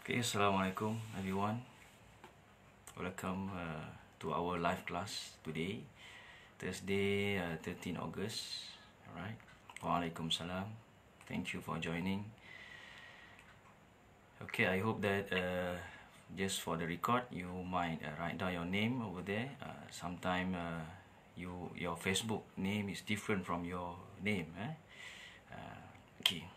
Okay, Assalamualaikum everyone. Welcome to our live class today, Thursday, 13 August. Alright. Waalaikumsalam. Thank you for joining. Okay, I hope that just for the record, you might write down your name over there. Sometime your Facebook name is different from your name. Okay.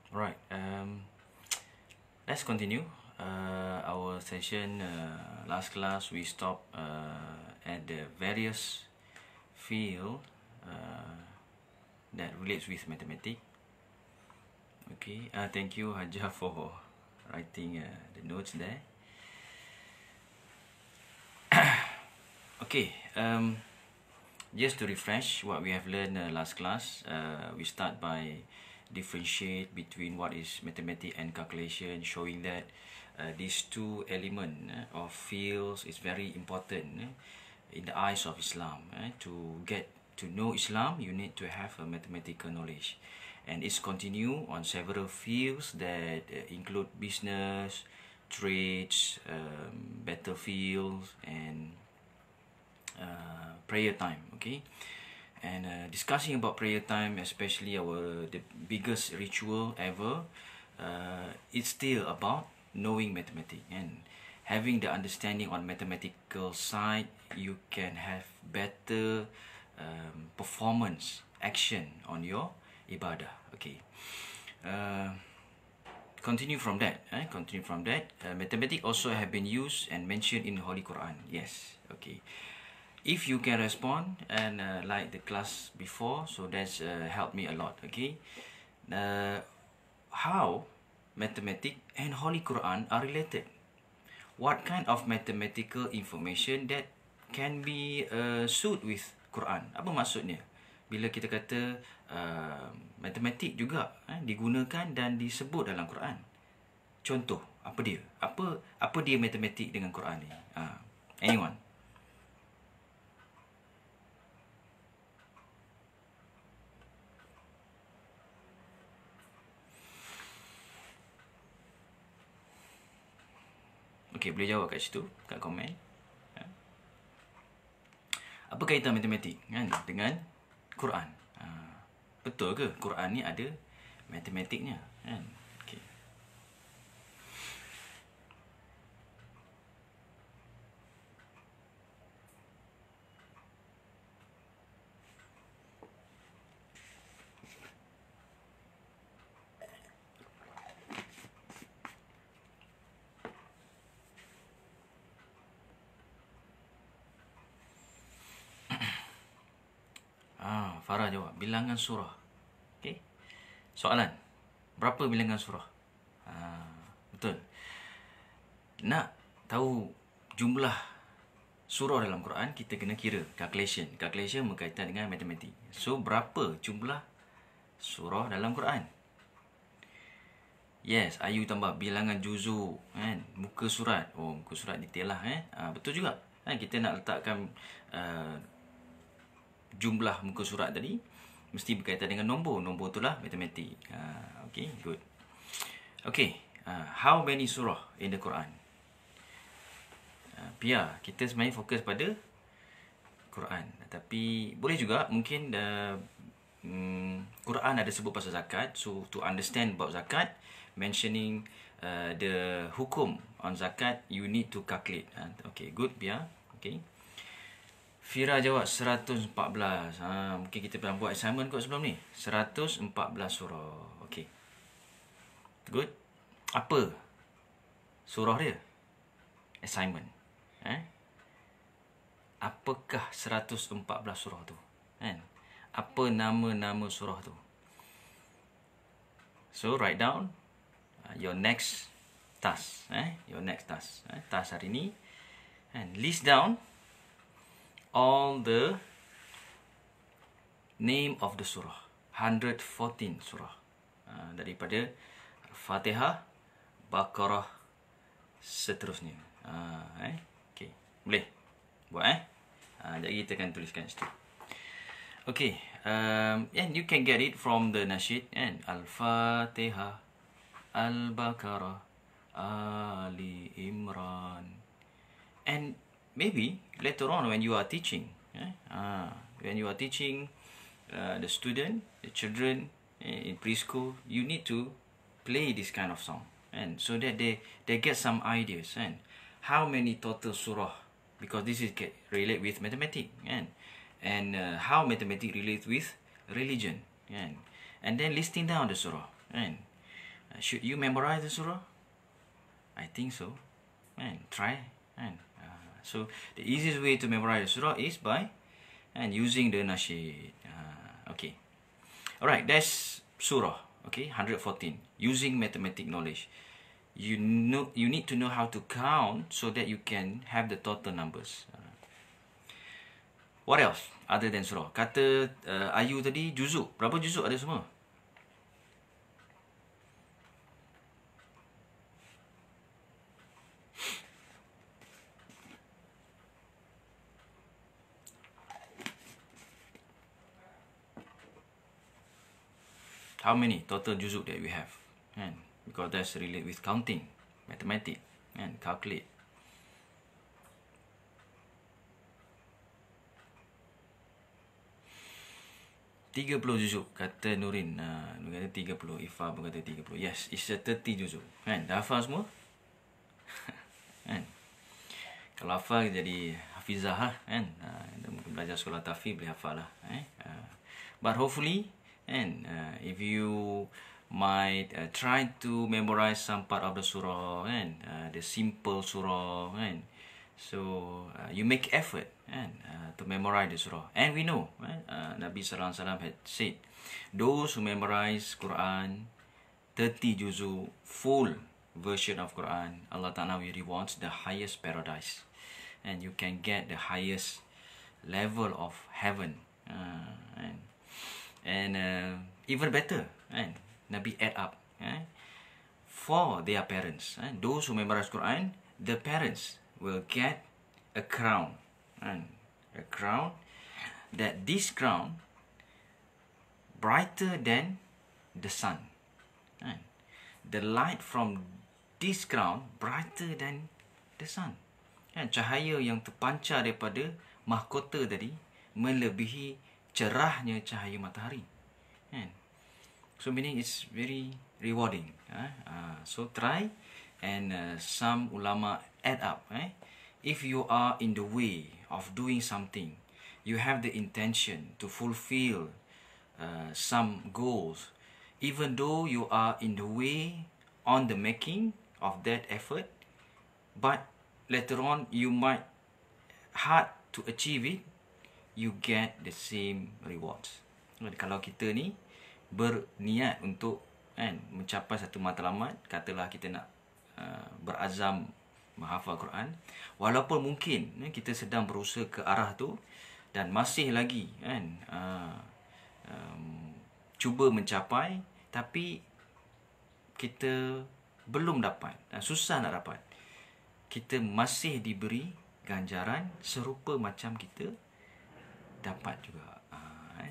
Right. Let's continue our session. Last class we stopped at the various field that relates with mathematics. Okay. Thank you, Haja, for writing the notes there. Okay. Just to refresh what we have learned last class, we start by differentiate between what is mathematics and calculation, showing that these two elements of fields is very important in the eyes of Islam. To get to know Islam, you need to have a mathematical knowledge, and it's continue on several fields that include business, trades, battlefields, and prayer time. Okay. And discussing about prayer time, especially the biggest ritual ever, it's still about knowing mathematics and having the understanding on mathematical side. You can have better performance action on your ibadah. Okay. Continue from that. Mathematics also have been used and mentioned in the Holy Quran. Yes. Okay. If you can respond and like the class before, so that's helped me a lot. Okay. How mathematics and Holy Quran are related? What kind of mathematical information that can be suit with Quran? Apa maksudnya bila kita kata matematik juga digunakan dan disebut dalam Quran? Contoh, apa dia? Apa dia matematik dengan Quran ni? Anyone? Okay, boleh jawab kat situ, kat komen. Apa kaitan matematik dengan Quran? Betul ke Quran ni ada matematiknya? Okay. Farah jawab, bilangan surah. Okay. Soalan, berapa bilangan surah? Betul. Nak tahu jumlah surah dalam Quran, kita kena kira calculation. Calculation berkaitan dengan matematik. So, berapa jumlah surah dalam Quran? Yes, Ayu tambah bilangan juzuk, muka surat. Oh, muka surat detail lah. Betul juga. Kita nak letakkan jumlah muka surat tadi mesti berkaitan dengan nombor. Nombor itulah matematik. Okay, good. Okay, how many surah in the Quran? Pia, kita sebenarnya fokus pada Quran. Tapi boleh juga mungkin Quran ada sebut pasal zakat. So to understand about zakat, mentioning the hukum on zakat, you need to calculate. Okay, good Pia. Okay. Fira jawab 114. Mungkin kita pernah buat assignment kot sebelum ni. 114 surah. Okay. Good. Apa surah dia? Assignment. Apakah 114 surah tu? Apa nama-nama surah tu? So, write down your next task. Your next task. Task hari ni. And list down all the name of the surah. 114 surah. Daripada Fatihah, Baqarah, seterusnya. Okay. Boleh? Buat jadi kita akan tuliskan situ. Okay, and you can get it from the nasyid and Al-Fatihah, Al-Baqarah, Ali Imran. And maybe later on when you are teaching, when you are teaching the student, the children in preschool, you need to play this kind of song, and so that they get some ideas and how many total surah, because this is relate with mathematics, and how mathematics relates with religion, and then listing down the surah, and should you memorize the surah? I think so, and try, and so the easiest way to memorize the surah is by using the nasyid. Okay, alright, that's surah. Okay, 114, using mathematic knowledge. You need to know how to count so that you can have the total numbers. What else other than surah? Kata Ayu tadi, juzuk. Berapa juzuk ada semua? How many total juzuk that we have? Because that's related with counting, mathematics, and calculate. Tiga 30 juzuk, kata Nurin. Nurin kata 30, Ifa pun kata 30. Yes, it's a 30 juzuk. Dah hafal semua? Kalau hafal jadi hafizah mungkin belajar sekolah tahfiz boleh hafal lah. But hopefully, if you might try to memorize some part of the surah, the simple surah, so you make effort to memorize the surah. And we know, Nabi Sallallahu Alaihi Wasallam had said, those who memorize Quran, 30 juzu, full version of Quran, Allah Ta'ala will rewards the highest paradise, and you can get the highest level of heaven, and even better, Nabi add up for their parents. Those who memorize Quran, the parents will get a crown, a crown that this crown brighter than the sun. The light from this crown brighter than the sun. Cahaya yang terpancar daripada mahkota tadi melebihi cerahnya cahaya matahari. So meaning it's very rewarding. So try, and some ulama add up. If you are in the way of doing something, you have the intention to fulfill some goals, even though you are in the way on the making of that effort, but later on you might hard to achieve it, you get the same rewards. Kalau kita ni berniat untuk mencapai satu matlamat, katalah kita nak berazam menghafal Quran, walaupun mungkin kita sedang berusaha ke arah tu dan masih lagi cuba mencapai, tapi kita belum dapat, susah nak dapat, kita masih diberi ganjaran serupa macam kita dapat juga.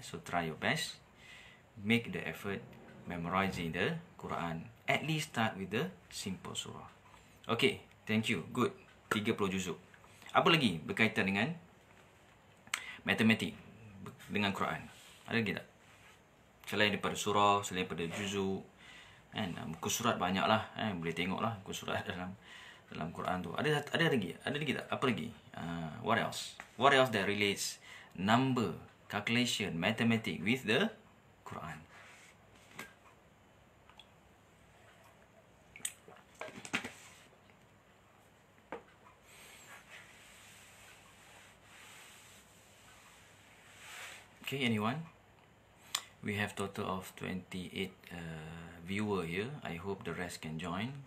So try your best, make the effort memorizing the Quran. At least start with the simple surah. Okay, thank you. Good. 30 juzuk. Apa lagi berkaitan dengan matematik dengan Quran? Ada lagi tak? Selain daripada surah, selain daripada juzuk, muka surat banyak lah, boleh tengok lah muka surat dalam Quran tu. Ada lagi? Ada lagi tak? Apa lagi? What else? What else that relates number, calculation, mathematics with the Quran? Okay, anyone? We have total of 28 viewer here. I hope the rest can join.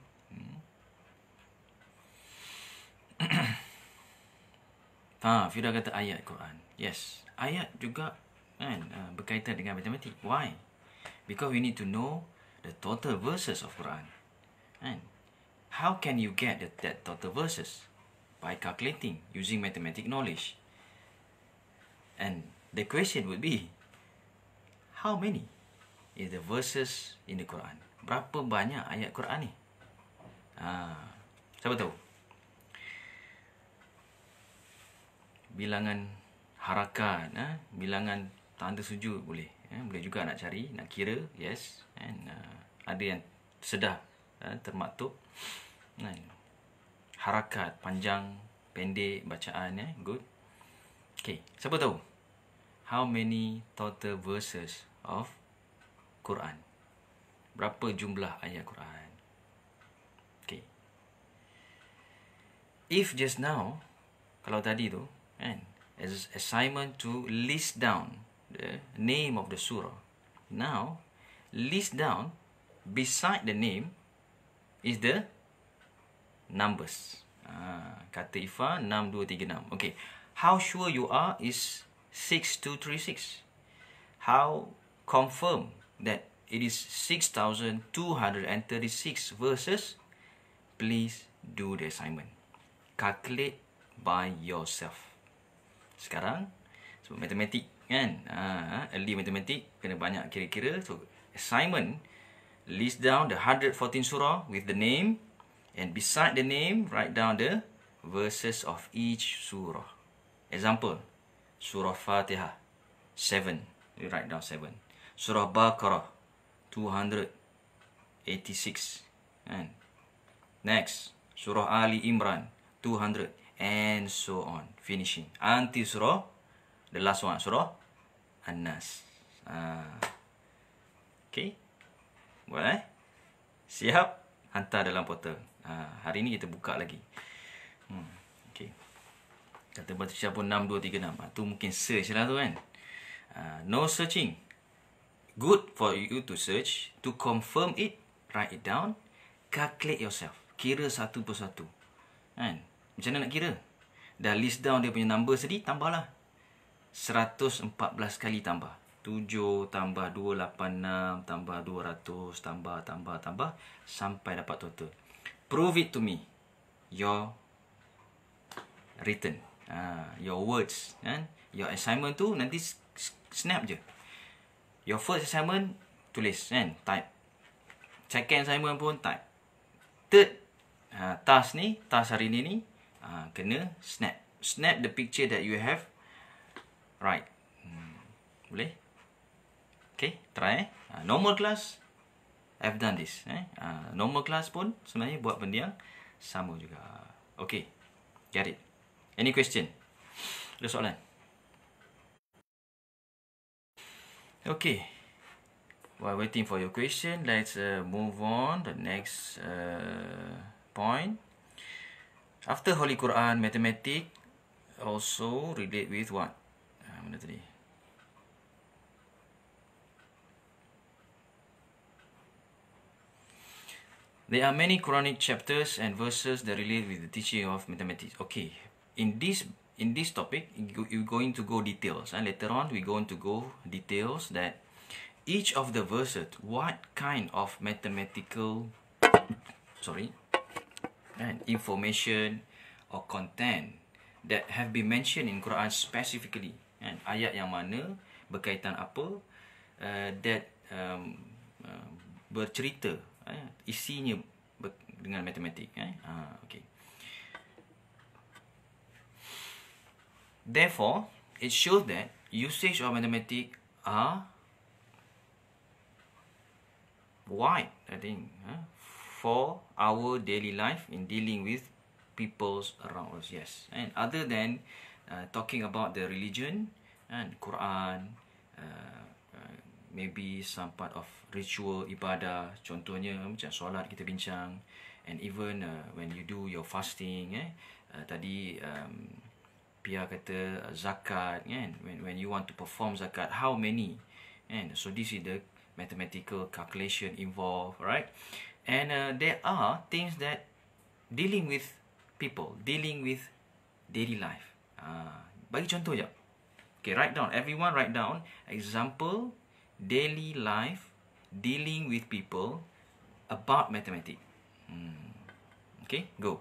Fira kata ayat Quran. Yes, ayat juga berkaitan dengan matematik. Why? Because we need to know the total verses of Quran. How can you get that total verses? by calculating using mathematical knowledge. And the question would be, how many is the verses in the Quran? Berapa banyak ayat Quran ni? Siapa tahu? Bilangan harakat, bilangan tanda sujud boleh. Boleh juga nak cari, nak kira, yes. And ada yang sedar, termaktub. Harakat, panjang, pendek, bacaan, good. Okay, siapa tahu? How many total verses of Quran? Berapa jumlah ayat Quran? Okay. If just now, kalau tadi tu, as assignment to list down the name of the surah. Now, list down beside the name is the numbers. Kata Ifa 6236. Okay. How sure you are is 6236. How confirm that it is 6236 verses? Please do the assignment. Calculate by yourself. Sekarang sebab matematik kan, early matematik kena banyak kira-kira. So assignment, list down the 114 surah with the name, and beside the name write down the verses of each surah. Example, surah Fatihah 7, you write down 7. Surah Baqarah 286, and next surah Ali Imran 200, and so on, finishing until surah, the last one, surah An-Nas. Okay, boleh? Siap? Hantar dalam portal. Hari ni kita buka lagi. Okay. Kata baca pun 6236. Tu mungkin search lah tu kan. No searching. Good for you to search. To confirm it, write it down. Calculate yourself. Kira satu persatu. Kan? Macam mana nak kira? Dah list down dia punya number tadi, tambahlah. 114 kali tambah. 7 tambah 286 tambah 200 tambah sampai dapat total. Prove it to me. Your written, your words, your assignment tu nanti snap je. Your first assignment tulis, type. Second assignment pun type. Third task hari ni kena snap the picture that you have. Right. Boleh? Okay, try. Normal class, I've done this. Normal class pun sebenarnya buat benda yang sama juga. Okay, get it. Any question? Ada soalan? Okay. While waiting for your question, let's move on the next point. After Holy Quran, mathematics also relate with what? Mana tadi? There are many Quranic chapters and verses that relate with the teaching of mathematics. Okay, in this topic, you're going to go details, and later on we're going to go details that each of the verses, what kind of mathematical, and information or content that have been mentioned in Quran specifically, and ayat yang mana berkaitan apa that bercerita, isinya dengan matematik. Okay. Therefore, it shows that usage of mathematics are wide, I think, for our daily life in dealing with peoples around us. Yes, and other than talking about the religion and Quran, maybe some part of ritual ibadah, contohnya macam solat kita bincang, and even when you do your fasting, tadi Pia kata zakat, kan, when you want to perform zakat, how many, and so this is the mathematical calculation involved, right? And there are things that dealing with people, dealing with daily life. Bagi contoh je. Okay, write down. Everyone write down example daily life dealing with people about mathematics. Okay, go.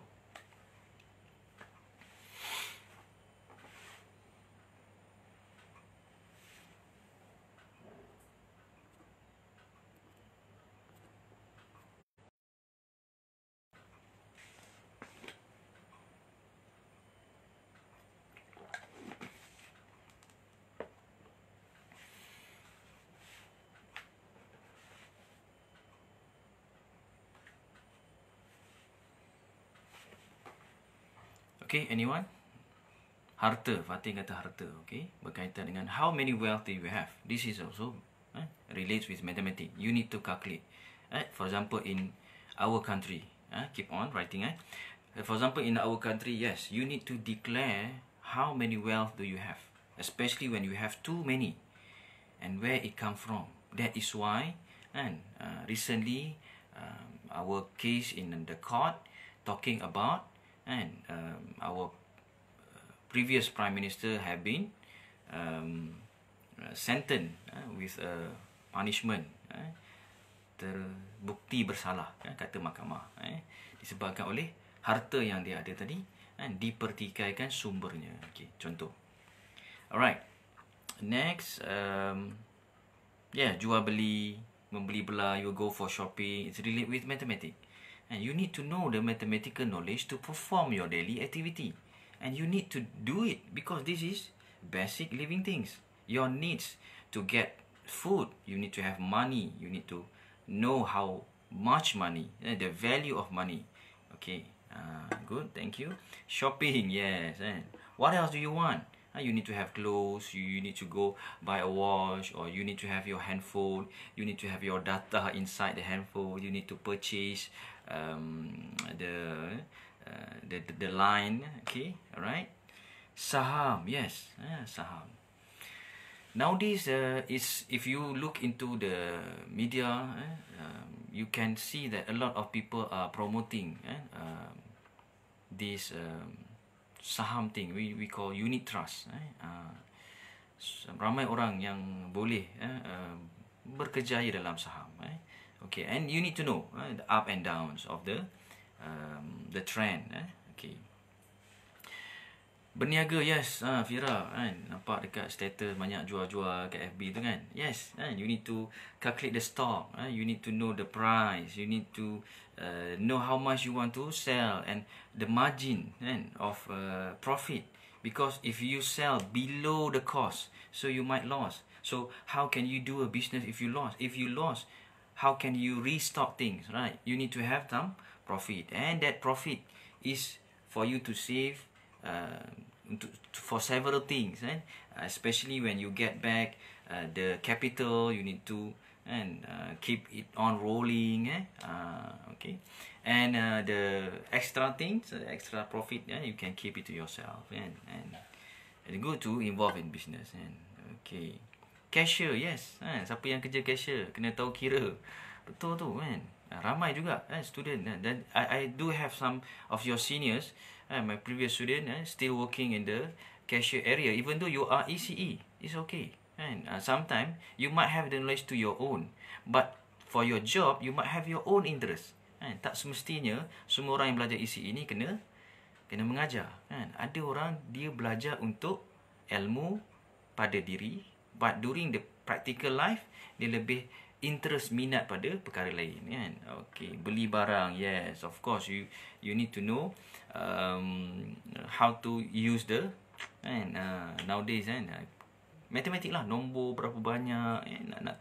Okay, anyone? Harta, Fatin kata harta, okay? Berkaitan dengan how many wealth do you have. This is also relates with mathematics. You need to calculate. For example, in our country, keep on writing. For example, in our country, yes, you need to declare how many wealth do you have, especially when you have too many, and where it come from. That is why, recently, our case in the court talking about, our previous Prime Minister have been sentenced with a punishment, terbukti bersalah, kata mahkamah, disebabkan oleh harta yang dia ada tadi, dipertikaikan sumbernya. Okay, contoh. Alright, next, jual beli, membeli belah, you go for shopping, it's related with mathematics. And you need to know the mathematical knowledge to perform your daily activity. And you need to do it because this is basic living things. Your needs to get food, you need to have money. You need to know how much money, the value of money. Okay, good, thank you. Shopping, yes. What else do you want? You need to have clothes, you need to go buy a watch, or you need to have your handphone, you need to have your data inside the handphone, you need to purchase the line. Okay, alright. Saham, yes, saham. Nowadays, is if you look into the media, you can see that a lot of people are promoting this saham thing. We call unit trust. Ramai orang yang boleh berkejaya dalam saham. Okay, and you need to know the up and downs of the trend. Okay. Berniaga, yes, Fira, nampak dekat status banyak jual-jual kat FB tu kan. Yes, you need to calculate the stock, you need to know the price, you need to know how much you want to sell and the margin of profit. Because if you sell below the cost, so you might lose. So how can you do a business if you lost? If you lost, how can you restock things, right? You need to have some profit, and that profit is for you to save for several things, especially when you get back the capital, you need to keep it on rolling, okay, and the extra things, extra profit, you can keep it to yourself, and good to involve in business. Okay, cashier, yes, siapa yang kerja cashier kena tahu kira, betul tu kan. Ramai juga student, dan I do have some of your seniors, my previous student, still working in the cashier area, even though you are ECE, it's okay. And sometimes you might have the knowledge to your own, but for your job you might have your own interest. Tak semestinya semua orang yang belajar ECE ni kena mengajar. Ada orang dia belajar untuk ilmu pada diri, but during the practical life dia lebih interest, minat pada perkara lain, kan. Okay, beli barang, yes, of course you need to know how to use the nowadays matematik lah, nombor berapa banyak,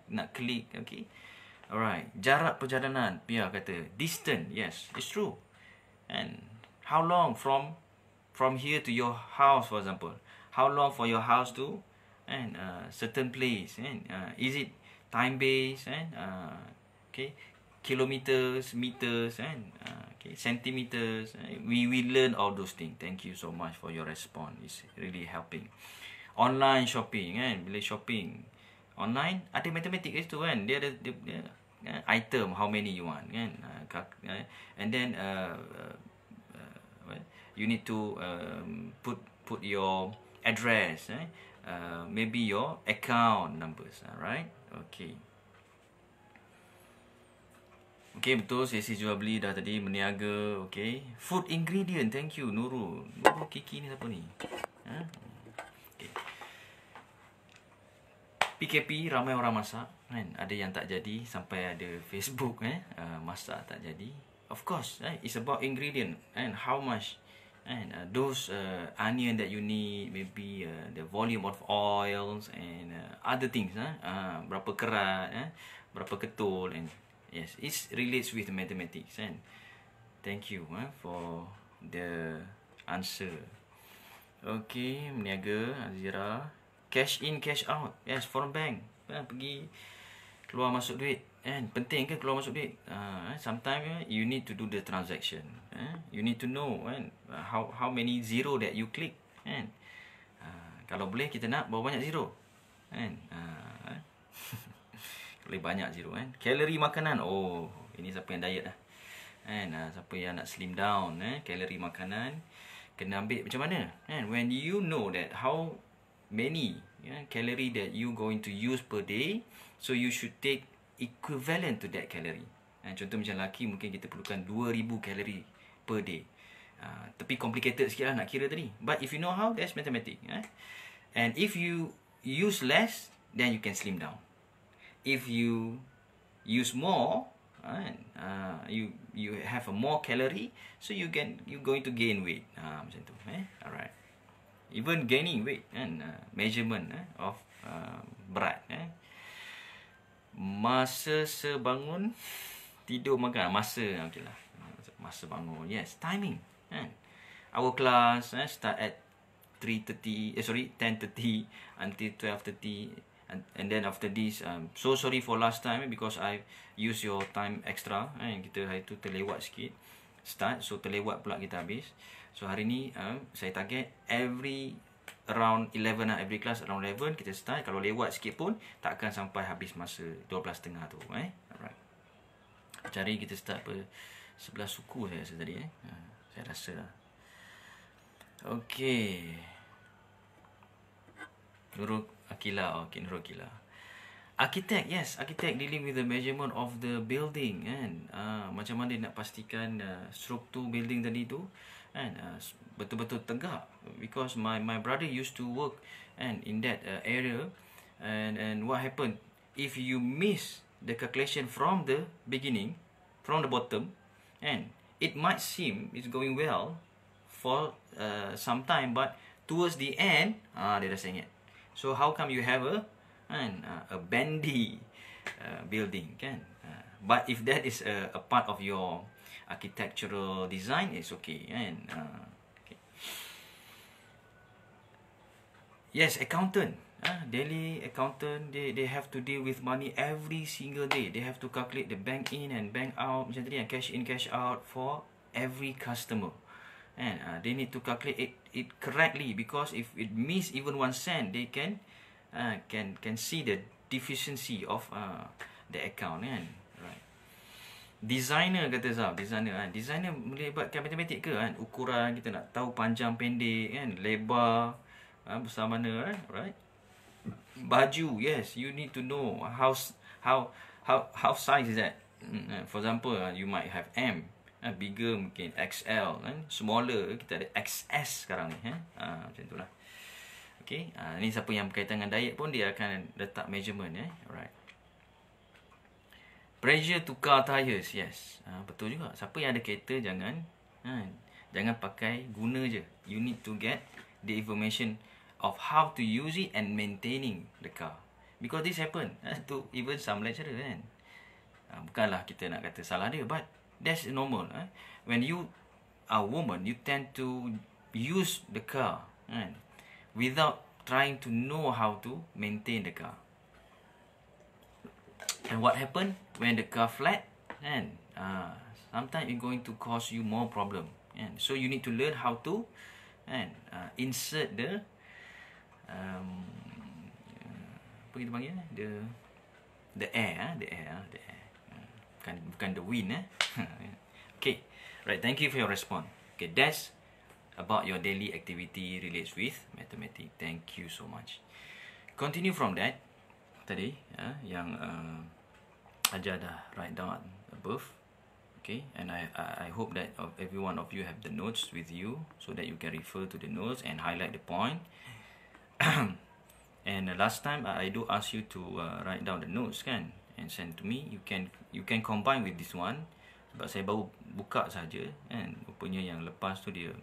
nak klik. Okay, alright. Jarak perjalanan, Pia kata distance, yes, it's true. And how long from here to your house, for example, how long for your house to certain place, is it time based, okay, kilometers, meters, okay, centimeters. We learn all those things. Thank you so much for your response. It's really helping. Online shopping, bila shopping online ada matematik kat situ, kan. Dia ada item, how many you want, kan. And then you need to put your address, maybe your account numbers, right? Okay. Okay, betul, sesi jual beli dah tadi, berniaga. Okay, food ingredient, thank you Nurul. Kiki ni siapa ni? Okay. PKP ramai orang masak, kan? Ada yang tak jadi, sampai ada Facebook masak tak jadi. Of course, it's about ingredient and how much, and those onion that you need, maybe the volume of oils and other things, berapa kerat, berapa ketul, and yes, it relates with mathematics. And thank you for the answer. Okay, meniaga, Azira. Cash in, cash out. Yes, from bank. Pergi keluar masuk duit. Penting ke keluar masuk duit? Sometimes you need to do the transaction. You need to know how many zero that you click. Kalau boleh kita nak berapa banyak zero. Boleh banyak zero. Kalori makanan. Oh, ini siapa yang diet lah. Siapa yang nak slim down. Kalori makanan kena ambil macam mana. When you know that how many calorie that you going to use per day, so you should take equivalent to that calorie. Contoh macam lelaki mungkin kita perlukan 2000 kalori per day. Tapi complicated sikit lah nak kira tadi. But if you know how, that's mathematics. And if you use less, then you can slim down. If you use more, you have a more calorie, so you going to gain weight. Macam tu. Alright. Even gaining weight measurement of berat. Masa sebangun tidur makan. Masa okay lah. Masa bangun. Yes, timing. Our class start at 10:30 until 12:30. And then after this, so sorry for last time because I use your time extra. Kita hari tu terlewat sikit start, so terlewat pula kita habis. So hari ni saya target around 11 lah, every class around 11 kita start. Kalau lewat sikit pun tak akan sampai habis masa 12.30 tu. Alright. Cari kita start 11 suku saya rasa tadi. Saya rasa lah. Okay. Nurul Akila. Okay, Nurul Akila. Architect, yes. Architect dealing with the measurement of the building. Macam mana nak pastikan struktur building tadi tu betul-betul tegak. Because my brother used to work in that area. And what happened? If you miss the calculation from the beginning, from the bottom, it might seem it's going well for some time, but towards the end, dia dah sengit. So how come you have a bendy building, kan? But if that is a part of your architectural design, it's okay, kan? Okay. Yes, accountant. Daily accountant, they have to deal with money every single day. They have to calculate the bank in and bank out, macam tadi, cash in, cash out for every customer. They need to calculate it correctly, because if it miss even 1 cent, they can see the deficiency of the account, kan? Right. Designer, kata Zaf, designer melibatkan matematik ke, kan? Ukuran kita nak tahu panjang pendek, kan? Lebar besar mana, right? Baju, yes, you need to know how size is that. For example, you might have M. Bigger mungkin XL, kan? Smaller kita ada XS sekarang ni, macam itulah. Okay, ni siapa yang berkaitan dengan diet pun dia akan letak measurement, alright. Pressure tukar tires, yes, betul juga. Siapa yang ada kereta jangan pakai guna je. You need to get the information of how to use it and maintaining the car, because this happen to even some lecturer, kan? Bukanlah kita nak kata salah dia, but that's normal. When you are woman, you tend to use the car without trying to know how to maintain the car. And what happen when the car flat? Sometimes it's going to cause you more problem. So you need to learn how to insert the apa kita panggil, the air. Bukan the wind. Okay, right, thank you for your response. Okay, that's about your daily activity relates with mathematics. Thank you so much. Continue from that tadi, yang Ajar dah write down above. Okay, and I hope that every one of you have the notes with you, so that you can refer to the notes and highlight the point. And last time I do ask you to write down the notes, kan, and send to me. You can combine with this one, sebab saya baru buka saja, kan. Rupanya yang lepas tu dia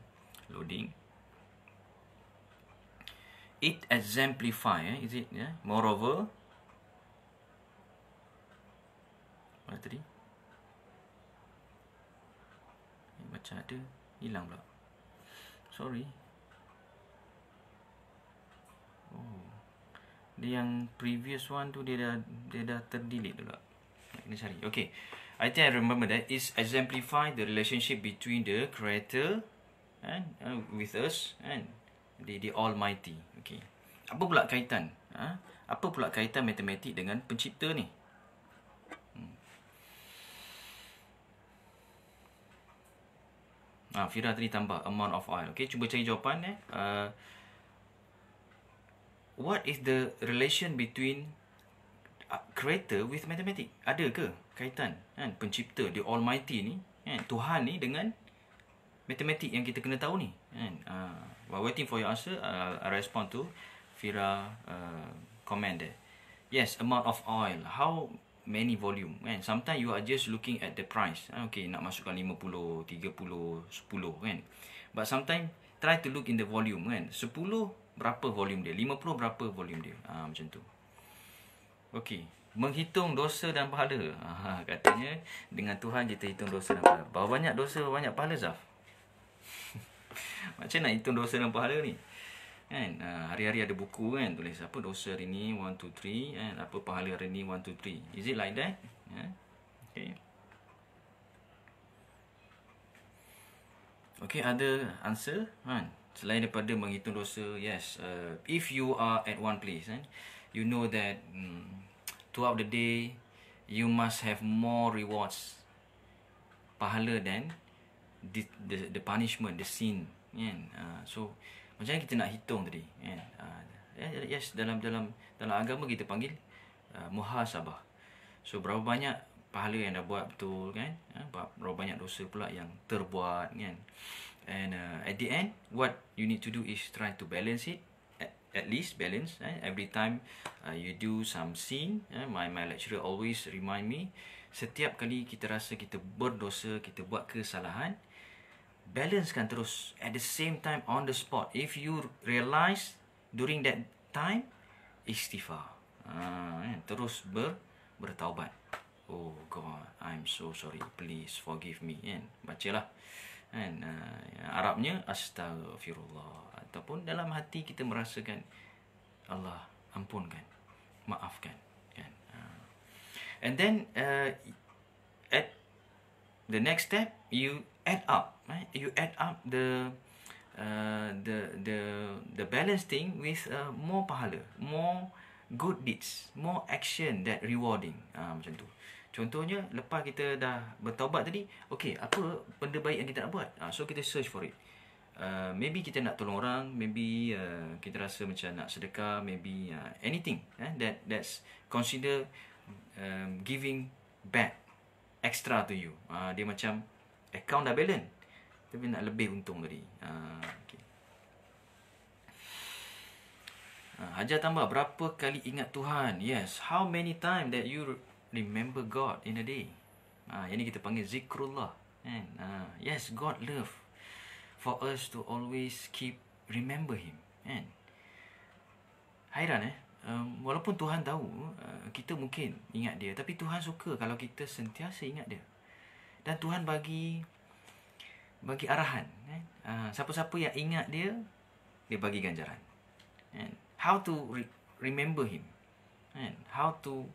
loading. It exemplify, is it? Moreover, mana tadi? Baca ada, hilang pula. Sorry. Oh. Dia yang previous one tu dia dah terdelete pula. Kena cari. Okay. I think I remember that is exemplify the relationship between the creator and with us and the Almighty. Okay. Apa pula kaitan? Apa pula kaitan matematik dengan pencipta ni? Fira tadi tambah amount of oil. Okay, cuba cari jawapan. What is the relation between creator with mathematics? Ada ke kaitan kan pencipta, the Almighty ni, kan, Tuhan ni dengan matematik yang kita kena tahu ni, kan? While waiting for your answer, I respond to Fira comment there. Yes, amount of oil. How many volume, kan? Sometimes you are just looking at the price. Okay, nak masukkan 50, 30, 10, kan? But sometimes try to look in the volume, kan? 10 berapa volume dia, 50 berapa volume dia. Macam tu. Okay, menghitung dosa dan pahala. Katanya dengan Tuhan kita hitung dosa dan pahala. Berapa banyak dosa, berapa banyak pahala, Zaf? Macam nak hitung dosa dan pahala ni? Kan, hari-hari ada buku kan, tulis apa dosa hari ni 1, 2, 3, kan, apa pahala hari ni 1, 2, 3. Is it like that? Okay. Okay, ada answer kan? Selain daripada menghitung dosa, yes, if you are at one place, you know that throughout the day you must have more rewards, pahala than the punishment, the sin, kan? So macam mana kita nak hitung tadi, kan? Yes, dalam agama kita panggil muhasabah. So berapa banyak pahala yang dah buat betul, kan? Berapa banyak dosa pula yang terbuat, kan? And at the end, what you need to do is try to balance it, at least balance. Every time you do some sin, my lecturer always remind me, setiap kali kita rasa kita berdosa, kita buat kesalahan, balancekan terus at the same time on the spot. If you realize during that time, istighfar, terus bertaubat. Oh God, I'm so sorry, please forgive me, kan? Bacalah, kan? Arabnya astaghfirullah, ataupun dalam hati kita merasakan Allah ampunkan, maafkan, kan? And then at the next step, you add up, right? You add up the balance thing with more pahala, more good deeds, more action that rewarding. Macam tu. Contohnya, lepas kita dah bertaubat tadi, okay, apa benda baik yang kita nak buat? So kita search for it. Maybe kita nak tolong orang, maybe kita rasa macam nak sedekah, maybe anything that's consider giving back extra to you. Dia macam account dah balance, tapi nak lebih untung tadi. Okay. Hajar tambah, berapa kali ingat Tuhan? Yes, how many time that you remember God in a day? Yang ni kita panggil zikrullah, kan? Yes, God love for us to always keep remember Him, kan? Hairan walaupun Tuhan tahu kita mungkin ingat Dia, tapi Tuhan suka kalau kita sentiasa ingat Dia. Dan Tuhan bagi arahan, siapa-siapa yang ingat Dia, Dia bagi ganjaran. How to remember Him, how to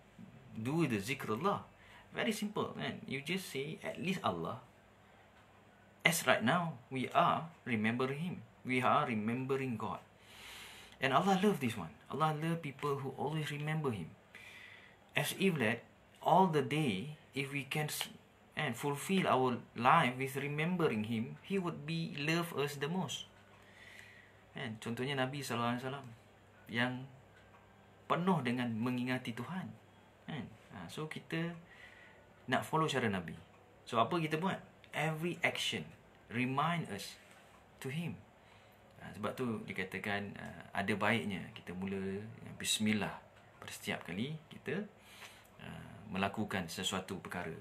do the zikrullah? Very simple, you just say at least Allah. As right now we are remembering Him, we are remembering God, and Allah love this one. Allah love people who always remember Him. As if that all the day, if we can and fulfill our life with remembering Him, He would be love us the most. Contohnya Nabi SAW yang penuh dengan mengingati Tuhan. So kita nak follow cara Nabi. So apa kita buat? Every action remind us to Him. Sebab tu dikatakan ada baiknya kita mula bismillah pada setiap kali kita melakukan sesuatu perkara,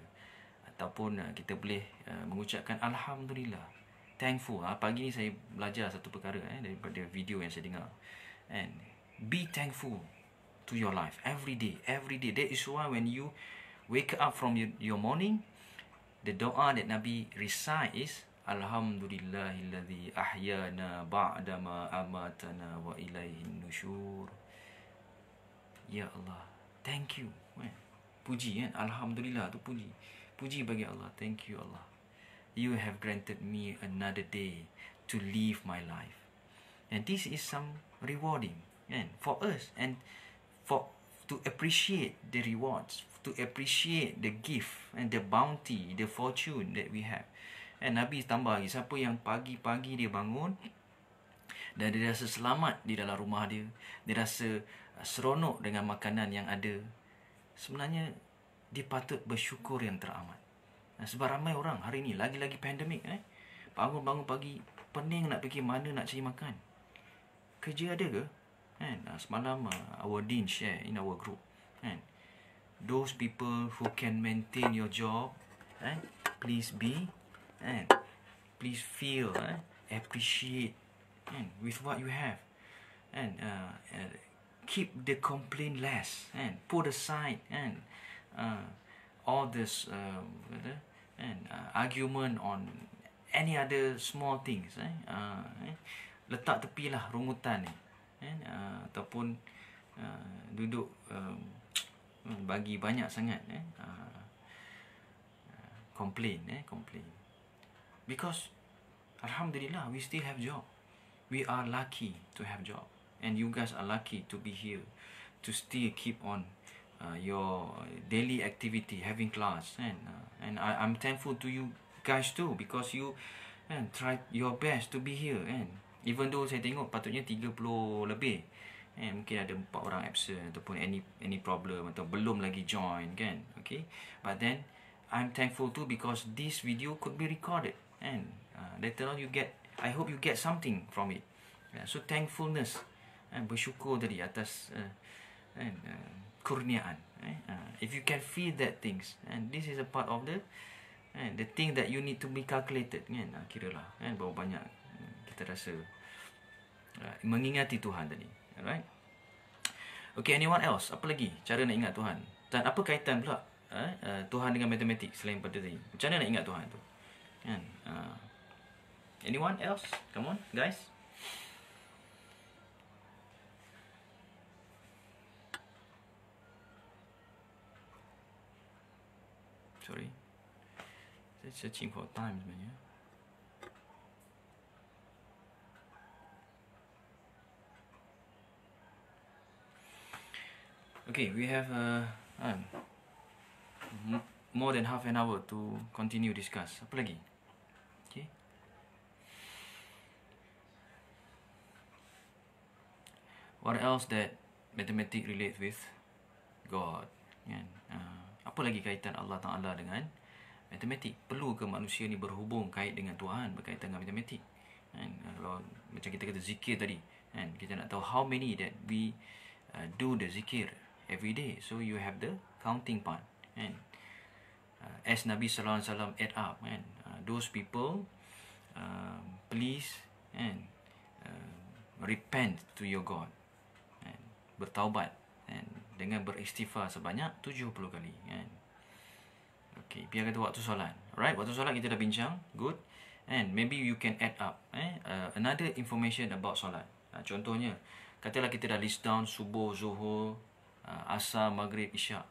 ataupun kita boleh mengucapkan alhamdulillah, thankful. Pagi ni saya belajar satu perkara daripada video yang saya dengar, and be thankful to your life every day. That is why when you wake up from your morning, the doa that Nabi recite is Alhamdulillahilladzi ahyana ba'dama amatana wa ilaihin nusyur. Ya Allah, thank you. Puji kan, Alhamdulillah tu puji. Puji bagi Allah. Thank you Allah. You have granted me another day to live my life. And this is some rewarding kan, for us, and for to appreciate the rewards, to appreciate the gift and the bounty, the fortune that we have. And Nabi tambah lagi, siapa yang pagi-pagi dia bangun dan dia rasa selamat di dalam rumah dia, dia rasa seronok dengan makanan yang ada, sebenarnya dia patut bersyukur yang teramat. Sebab ramai orang hari ni, lagi-lagi pandemik, bangun-bangun pagi pening nak pergi mana nak cari makan. Kerja ada ke? Semalam our dean share in our group, those people who can maintain your job, please be, please feel, appreciate with what you have, and keep the complaint less, and put aside all this argument on any other small things. Letak tepilah rungutan ni, ataupun duduk bagi banyak sangat complain. Because Alhamdulillah we still have job. We are lucky to have job, and you guys are lucky to be here, to still keep on your daily activity, having class, and I'm thankful to you guys too, because you try your best to be here, even though saya tengok patutnya 30 lebih, mungkin ada 4 orang absent ataupun any problem atau belum lagi join kan, okay, but then I'm thankful too, because this video could be recorded, and later on I hope you get something from it. So thankfulness, bersyukur tadi atas kurniaan. If you can feel that things, and this is a part of the thing that you need to be calculated kan, kiralah berapa banyak kita rasa mengingati Tuhan tadi. Alright. Okay, anyone else? Apa lagi cara nak ingat Tuhan? Dan apa kaitan pula Tuhan dengan matematik selain pada tadi? Macam mana nak ingat Tuhan tu? Kan? Anyone else? Come on, guys. Sorry, saya searching for time sebenarnya. Okay, we have more than half an hour to continue discuss. Apa lagi? Okay. What else that mathematics relate with God? Kan? Apa lagi kaitan Allah Ta'ala dengan matematik? Perlu ke manusia ni berhubung kait dengan Tuhan, berkaitan dengan matematik? Kalau macam kita kata zikir tadi, kita nak tahu how many that we do the zikir every day. So you have the counting part, as Nabi Sallallahu Alaihi Wasallam add up, those people, please repent to your God, bertaubat dengan beristighfar sebanyak 70 kali. Okay, biar kata waktu solat. Alright, waktu solat kita dah bincang. Good. And maybe you can add up another information about solat. Contohnya, katalah kita dah list down subuh, zuhur, asar, maghrib, isyak.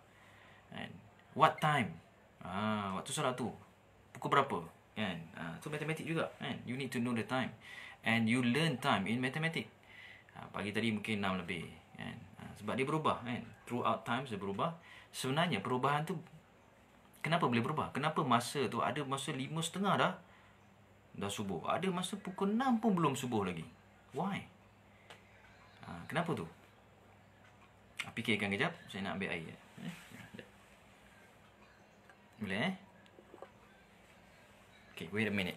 What time? Waktu solat tu pukul berapa? So matematik juga. You need to know the time. And you learn time in mathematics. Pagi tadi mungkin 6 lebih. Sebab dia berubah. Throughout time dia berubah. Sebenarnya perubahan tu kenapa boleh berubah? Kenapa masa tu ada masa 5.30 dah subuh, ada masa pukul 6 pun belum subuh lagi? Why? Kenapa tu? Fikirkan kejap. Saya nak ambil air. Boleh Okay, wait a minute.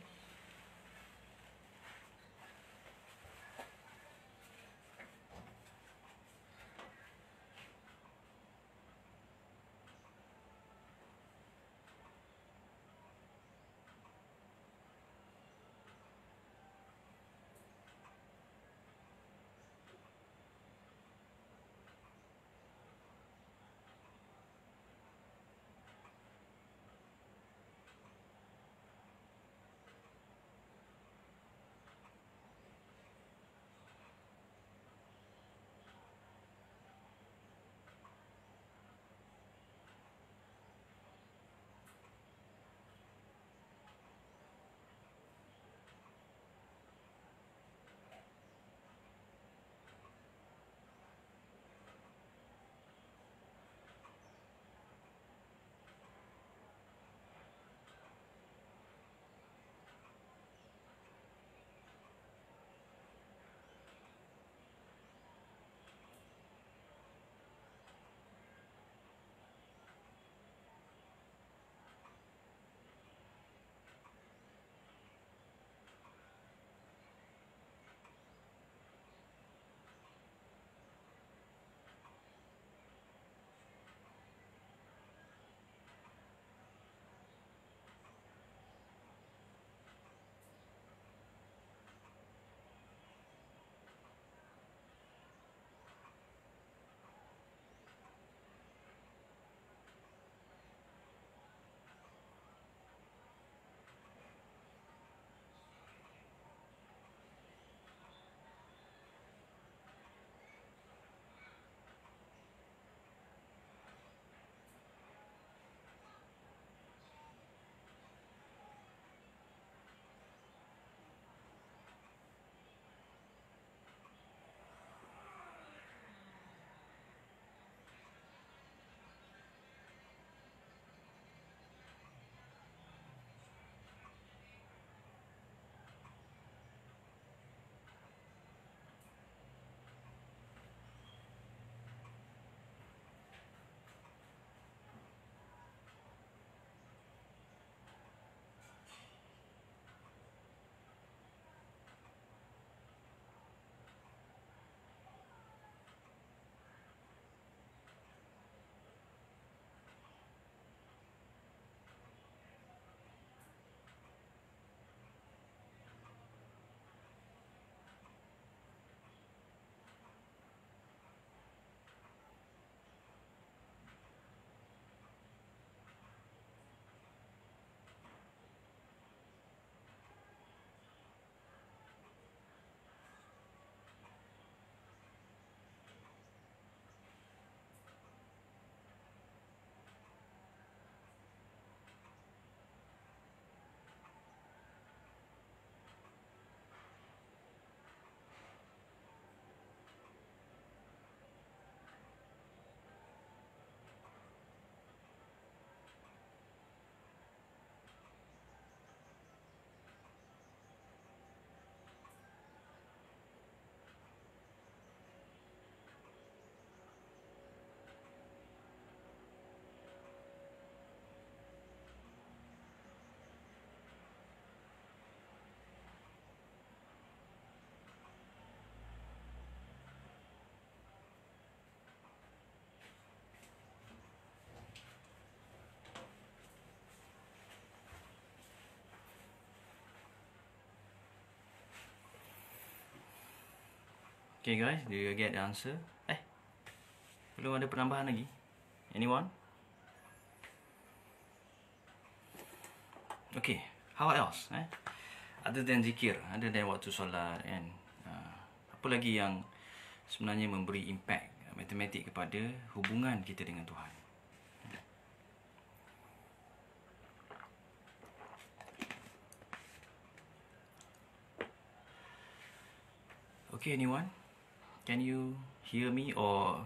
Okay guys, do you get the answer? Belum ada penambahan lagi? Anyone? Okay, how else? Other than zikir, other than waktu solat, kan? Apa lagi yang sebenarnya memberi impact matematik kepada hubungan kita dengan Tuhan? Okay, anyone? Can you hear me or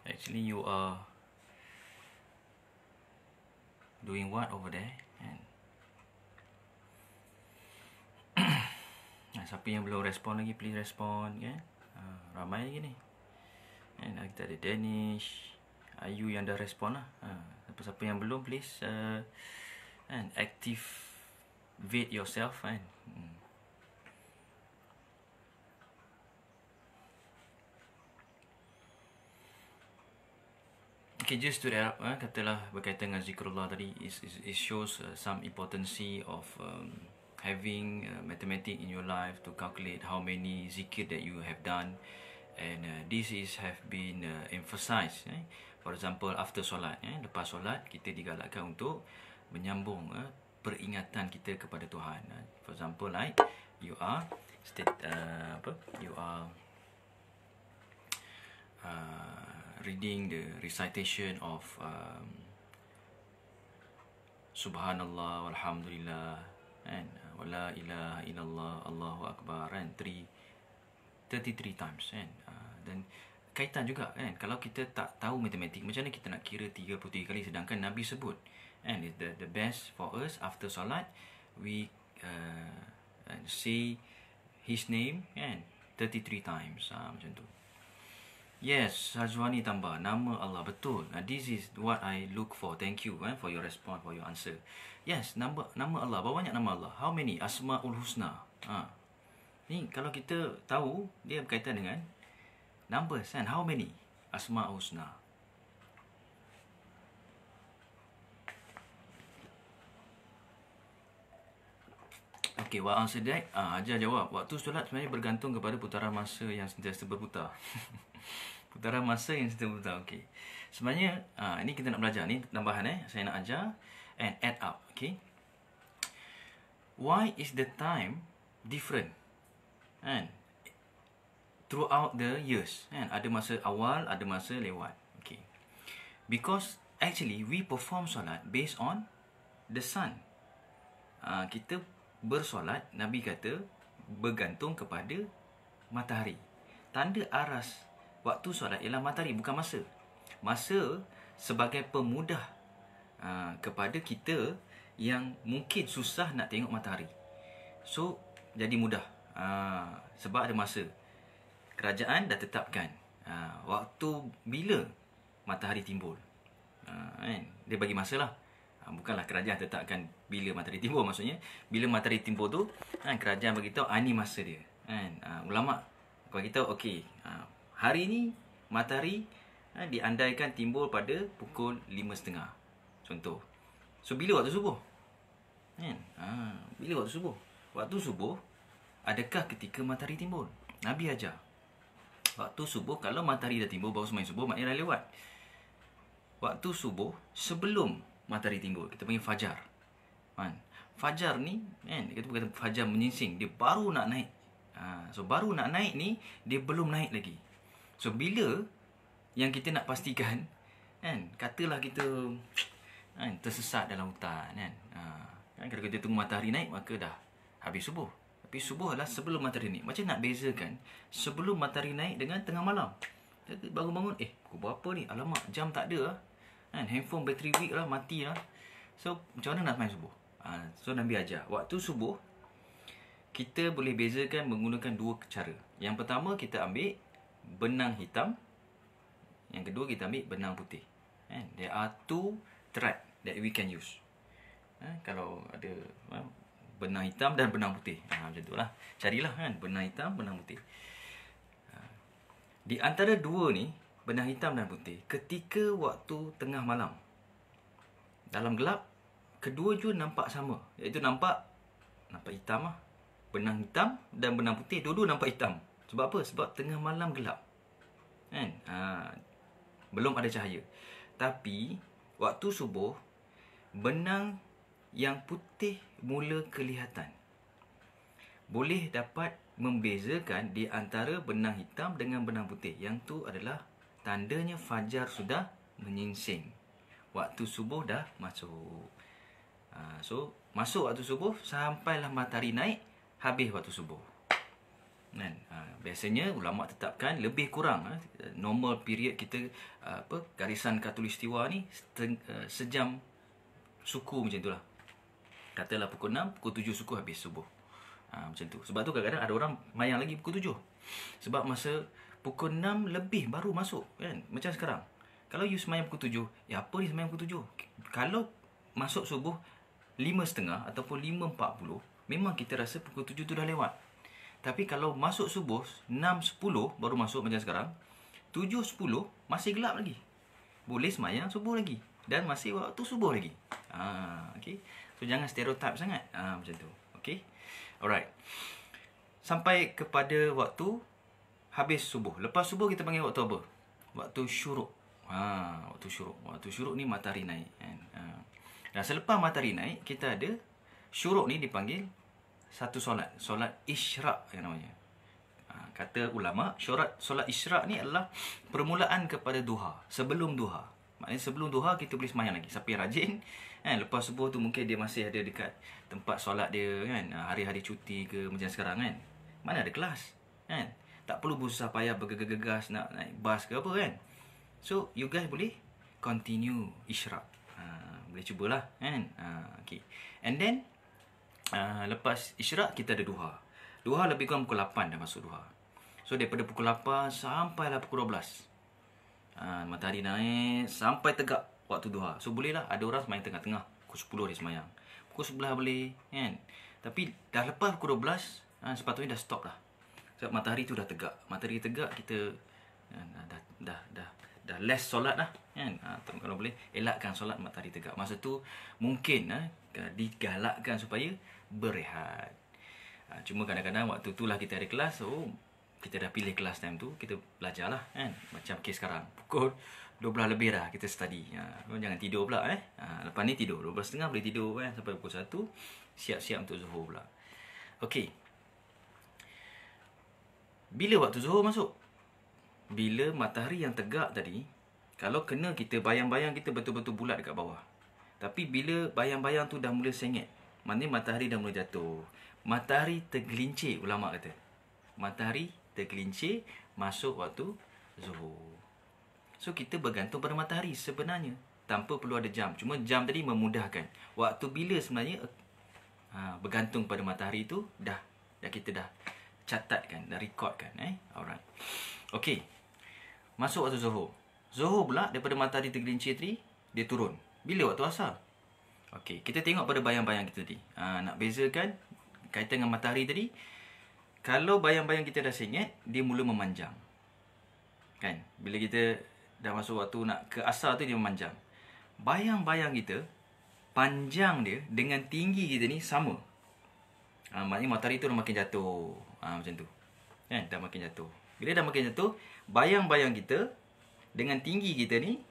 actually you are doing what over there? Siapa yang belum respon lagi, please respon, kan? Ramai lagi ni. Kita ada Danish, Ayu yang dah respon lah. Siapa-siapa yang belum, please activate yourself, kan? Okay, just to that, katalah berkaitan dengan zikrullah tadi, it shows some importance of having mathematics in your life to calculate how many zikir that you have done, and this have been emphasized. For example, after solat, lepas solat kita digalakkan untuk menyambung peringatan kita kepada Tuhan. For example, like you are reading the recitation of Subhanallah, Walhamdulillah, and Wala ilaha illallah, Allahu Akbar, 33 times, dan kaitan juga, kalau kita tak tahu matematik, macam mana kita nak kira 33 kali, sedangkan Nabi sebut, the best for us after solat, we say his name, 33 times, macam tu. Yes, Sajwani tambah nama Allah, betul. This is what I look for. Thank you for your response, for your answer. Yes, nama Allah. Berapa banyak nama Allah? How many? Asmaul Husna. Ni kalau kita tahu, dia berkaitan dengan numbers, kan? How many? Asmaul Husna. Okay, what answer that? Ajar jawab. Waktu solat sebenarnya bergantung kepada putaran masa yang sentiasa berputar. Putaran masa yang sentiasa berputar. Okay. Sebenarnya, ini kita nak belajar. Ni tambahan, saya nak ajar. And add up. Okay. Why is the time different? Throughout the years. Ada masa awal, ada masa lewat. Okay. Because actually, we perform solat based on the sun. Kita bersolat, Nabi kata, bergantung kepada matahari. Tanda aras waktu solat ialah matahari, bukan masa. Masa sebagai pemudah kepada kita yang mungkin susah nak tengok matahari. So, jadi mudah. Sebab ada masa. Kerajaan dah tetapkan waktu bila matahari timbul. Dia bagi masa lah. Bukanlah kerajaan tetapkan bila matahari timbul. Maksudnya, bila matahari timbul tu, kerajaan beritahu, ini masa dia. Ulama' bagi tahu, okey, hari ni matahari diandaikan timbul pada pukul 5.30. Contoh. So, bila waktu subuh? Bila waktu subuh? Waktu subuh, adakah ketika matahari timbul? Nabi ajar. Waktu subuh, kalau matahari dah timbul, baru sembahyang subuh, maknanya dah lewat. Waktu subuh, sebelum matahari timbul, kita panggil fajar. Fajar ni, kita bukan fajar menyingsing, dia baru nak naik. So, baru nak naik ni, dia belum naik lagi. So, bila yang kita nak pastikan, katalah kita tersesat dalam hutan, kalau kita tunggu matahari naik, maka dah habis subuh. Tapi subuh adalah sebelum matahari naik. Macam nak bezakan sebelum matahari naik dengan tengah malam? Bangun-bangun, pukul berapa ni? Alamak, jam tak ada lah. Handphone bateri weak lah, mati lah. So, macam mana nak main subuh? So, Nabi ajar, waktu subuh, kita boleh bezakan menggunakan dua cara. Yang pertama, kita ambil benang hitam. Yang kedua, kita ambil benang putih. There are two thread that we can use. Kalau ada benang hitam dan benang putih, macam tu lah. Carilah benang hitam, benang putih. Di antara dua ni, benang hitam dan putih, ketika waktu tengah malam, dalam gelap, kedua juga nampak sama. Iaitu nampak hitam lah. Benang hitam dan benang putih, dua-dua nampak hitam. Sebab apa? Sebab tengah malam gelap. Kan? Belum ada cahaya. Tapi waktu subuh, benang yang putih mula kelihatan. Boleh dapat membezakan di antara benang hitam dengan benang putih. Yang tu adalah tandanya fajar sudah menyingsing. Waktu subuh dah masuk. So, masuk waktu subuh, sampailah matahari naik, habis waktu subuh. Kan? Biasanya ulama tetapkan lebih kurang normal period kita, garisan khatulistiwa ni sejam suku macam itulah. Katalah pukul 6, pukul 7 suku habis subuh. Macam tu. Sebab tu kadang-kadang ada orang mayang lagi pukul 7. Sebab masa pukul 6 lebih baru masuk, kan? Macam sekarang. Kalau you semayang pukul 7, apa ni semayang pukul 7? Kalau masuk subuh 5.30 ataupun 5.40, memang kita rasa pukul 7 tu dah lewat. Tapi kalau masuk subuh 6.10 baru masuk macam sekarang, 7.10 masih gelap lagi. Boleh semayang subuh lagi dan masih waktu subuh lagi. Okay. So jangan stereotip sangat. Macam tu. Okay. Alright. Sampai kepada waktu habis subuh. Lepas subuh kita panggil waktu apa? Waktu syuruk. Waktu syuruk. Waktu syuruk ni matahari naik. Dan selepas matahari naik, kita ada syuruk ni dipanggil satu solat. Solat isyraq yang namanya. Kata ulama, solat isyraq ni adalah permulaan kepada duha. Sebelum duha. Maknanya sebelum duha kita boleh semayang lagi. Siapa yang rajin, kan? Lepas subuh tu mungkin dia masih ada dekat tempat solat dia, kan? Hari-hari cuti ke macam sekarang, kan? Mana ada kelas, kan? Tak perlu berusaha payah bergegas-gegas nak naik bas ke apa, kan? So you guys boleh continue isyraq. Boleh cubalah, kan? Okay. And then lepas isyraq kita ada duha. Duha lebih kurang pukul 8 dah masuk duha. So daripada pukul 8 sampailah pukul 12. Matahari naik sampai tegak waktu duha. So bolehlah ada orang semayang tengah-tengah. Pukul 10 dia semayang. Pukul 11 boleh, kan? Tapi dah lepas pukul 12, sepatutnya dah stop lah. Sebab matahari tu dah tegak. Matahari tegak, kita dah less solat lah, kan? Kalau boleh elakkan solat matahari tegak. Masa tu mungkin digalakkan supaya berehat. Cuma kadang-kadang waktu tu lah kita ada kelas, so kita dah pilih kelas time tu, kita belajar lah, kan? Macam kes sekarang pukul 12 lebih dah kita study. Jangan tidur pula, lepas ni tidur 12.30 boleh tidur, kan? Sampai pukul 1 siap-siap untuk zuhur pula. Okey. Bila waktu zuhur masuk? Bila matahari yang tegak tadi, kalau kena kita, bayang-bayang kita betul-betul bulat dekat bawah. Tapi bila bayang-bayang tu dah mula sengit, maknanya matahari dah mula jatuh. Matahari tergelincir, ulama kata. Matahari tergelincir masuk waktu zuhur. So kita bergantung pada matahari sebenarnya, tanpa perlu ada jam. Cuma jam tadi memudahkan. Waktu bila sebenarnya bergantung pada matahari tu dah kita dah catatkan, dah recordkan. Alright. Okey. Masuk waktu zuhur. Zuhur pula daripada matahari tergelincir tadi, dia turun. Bila waktu asar? Okey, kita tengok pada bayang-bayang kita tadi. Nak bezakan kaitan dengan matahari tadi. Kalau bayang-bayang kita dah sengit, dia mula memanjang. Kan? Bila kita dah masuk waktu nak ke asar tu, dia memanjang. Bayang-bayang kita, panjang dia dengan tinggi kita ni sama. Maknanya matahari tu dah makin jatuh. Macam tu. Kan? Dah makin jatuh. Bila dah makin jatuh, bayang-bayang kita dengan tinggi kita ni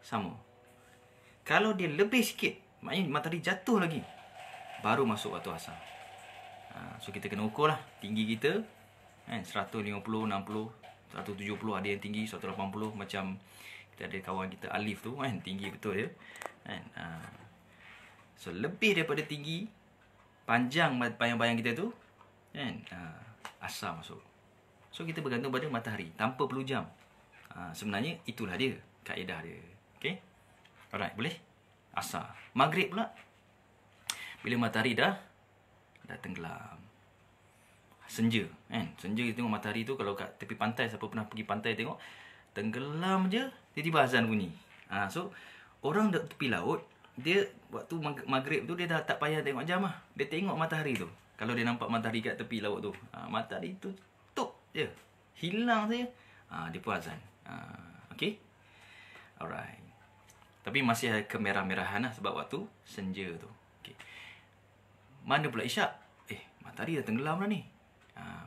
sama. Kalau dia lebih sikit, maknanya matahari jatuh lagi, baru masuk waktu asar. So kita kena ukur lah tinggi kita, kan? 150, 60, 170, ada yang tinggi 180. Macam kita ada kawan kita Alif tu, kan? Tinggi betul dia, kan? So lebih daripada tinggi, panjang bayang-bayang kita tu, kan? Asar masuk. So kita bergantung pada matahari tanpa perlu jam. Sebenarnya itulah dia, kaedah dia. Okay? Alright, boleh? Asar. Maghrib pula, bila matahari dah tenggelam. Senja, kan? Senja kita tengok matahari tu, kalau kat tepi pantai, siapa pernah pergi pantai tengok, tenggelam je, tiba-tiba azan bunyi. So orang dekat tepi laut, dia waktu maghrib tu dia dah tak payah tengok jam lah. Dia tengok matahari tu. Kalau dia nampak matahari kat tepi laut tu, matahari tu tuk je, hilang saja, dia pun azan. Okay? Alright. Tapi masih ada kemerah-merahan lah, sebab waktu senja tu. Okay. Mana pula isyak? Matahari dah tenggelam dah ni.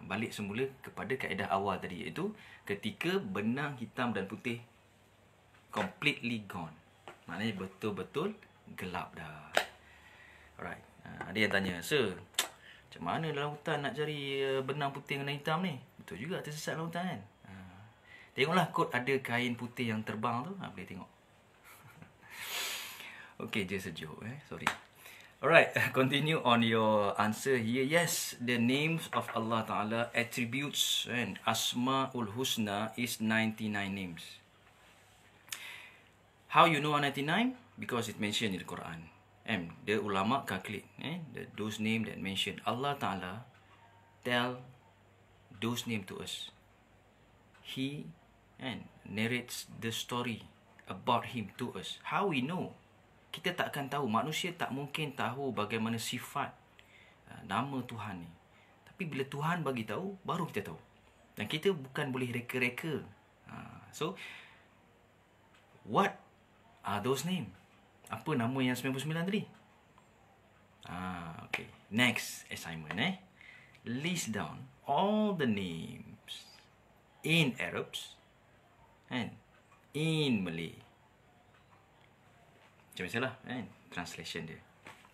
Balik semula kepada kaedah awal tadi, iaitu ketika benang hitam dan putih completely gone. Maknanya betul-betul gelap dah. Alright. Ada yang tanya, Sir, macam mana dalam hutan nak cari benang putih dengan hitam ni? Betul juga, tersesat dalam hutan kan? Tengoklah kot ada kain putih yang terbang tu. Boleh tengok. Okay, just a joke. Sorry. Alright, continue on your answer here. Yes, the names of Allah Ta'ala, attributes and Asma'ul Husna is 99 names. How you know 99? Because it mentioned in the Quran. The ulama calculate those names that mentioned. Allah Ta'ala tell those names to us. He narrates the story about him to us. How we know? Kita tak akan tahu. Manusia tak mungkin tahu bagaimana sifat nama Tuhan ni. Tapi bila Tuhan bagi tahu, baru kita tahu. Dan kita bukan boleh reka-reka. So, what are those names? Apa nama yang 99 tadi? Okay. Next assignment. List down all the names in Arabs and in Malay. Macam biasalah, translation dia.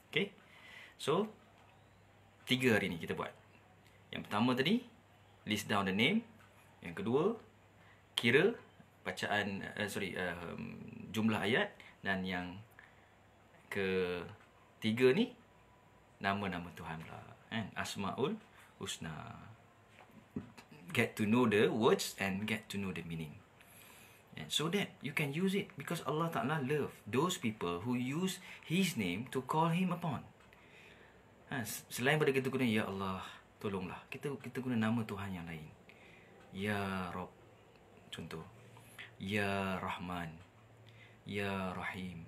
Okay. So, 3 hari ni kita buat. Yang pertama tadi, list down the name. Yang kedua, kira bacaan, jumlah ayat. Dan yang ketiga ni, nama-nama Tuhan pula. Asma'ul Husna. Get to know the words and get to know the meaning. So that you can use it, because Allah Ta'ala love those people who use His name to call Him upon. Selain pada kita guna Ya Allah, tolonglah, kita guna nama Tuhan yang lain. Ya Rabb, contoh. Ya Rahman, Ya Rahim,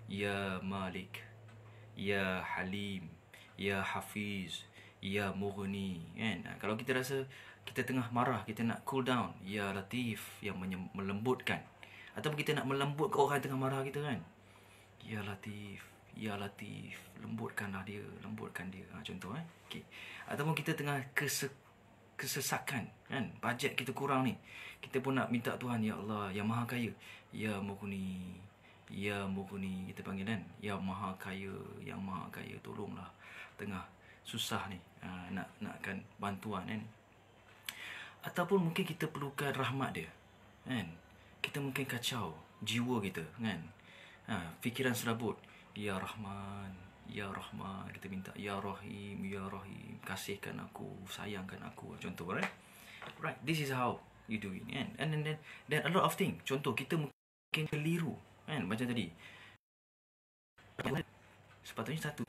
Ya Malik, Ya Halim, Ya Hafiz, Ya Mughni. Kalau kita rasa kita tengah marah, kita nak cool down, Ya Latif, yang melembutkan. Ataupun kita nak melembutkan orang yang tengah marah kita kan. Ya Latif, Ya Latif, lembutkanlah dia, lembutkan dia. Contoh okay. Ataupun kita tengah kesesakan kan, bajet kita kurang ni, kita pun nak minta Tuhan, Ya Allah, yang Maha Kaya, Ya Mughni, Ya Mughni, kita panggil kan, Ya Maha Kaya, Yang Maha Kaya, tolonglah, tengah susah ni, nakkan bantuan kan. Ataupun mungkin kita perlukan rahmat dia kan. Kita mungkin kacau jiwa kita kan. Fikiran serabut. Ya Rahman, Ya Rahman, kita minta Ya Rahim, Ya Rahim, kasihkan aku, sayangkan aku. Contoh right? Right, this is how you do it kan. And then a lot of things. Contoh, kita mungkin keliru kan, macam tadi. Sepatutnya satu.